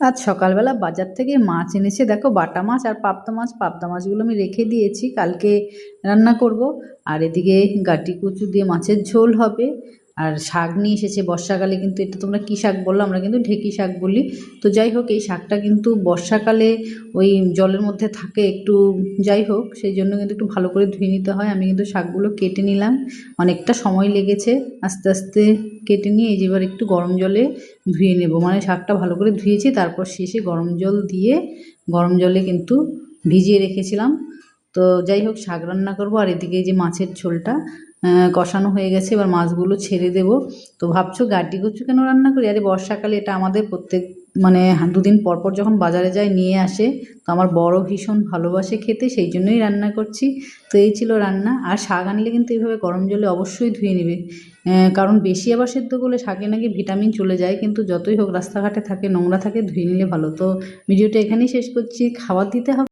আজ সকালবেলা বাজার থেকে মাছ এনেছে, দেখো বাটা মাছ আর পাবদা মাছগুলো আমি রেখে দিয়েছি, কালকে রান্না করব। আর এদিকে গাটি কচু দিয়ে মাছের ঝোল হবে। আর শাক নিয়ে এসেছে বর্ষাকালে, কিন্তু এটা তোমরা কী শাক বললো, আমরা কিন্তু ঢেঁকি শাক বলি। তো যাই হোক, এই শাকটা কিন্তু বর্ষাকালে ওই জলের মধ্যে থাকে একটু, যাই হোক সেই জন্য কিন্তু একটু ভালো করে ধুয়ে নিতে হয়। আমি কিন্তু শাকগুলো কেটে নিলাম, অনেকটা সময় লেগেছে আস্তে আস্তে কেটে নিয়ে এই যে এবার একটু গরম জলে ধুয়ে নেব। মানে শাকটা ভালো করে ধুয়েছি, তারপর শেষে গরম জল দিয়ে গরম জলে কিন্তু ভিজিয়ে রেখেছিলাম। তো যাই হোক, শাক রান্না করব। আর এদিকে যে মাছের ঝোলটা কষানো হয়ে গেছে, এবার মাছগুলো ছেড়ে দেব। তো ভাবছো গাটি কচু কেন রান্না করি? আরে বর্ষাকালে এটা আমাদের প্রত্যেক মানে দুদিন পর পর যখন বাজারে যায় নিয়ে আসে, তো আমার বড় ভীষণ ভালোবাসে খেতে, সেই জন্যই রান্না করছি। তো এই ছিল রান্না। আর শাক আনলে কিন্তু এইভাবে গরম জলে অবশ্যই ধুয়ে নেবে, কারণ বেশি আবার সেদ্ধ করলে শাকে নাকি ভিটামিন চলে যায়, কিন্তু যতই হোক রাস্তাঘাটে থাকে, নোংরা থাকে, ধুয়ে নিলে ভালো। তো ভিডিওটা এখানেই শেষ করছি, খাবার দিতে হবে।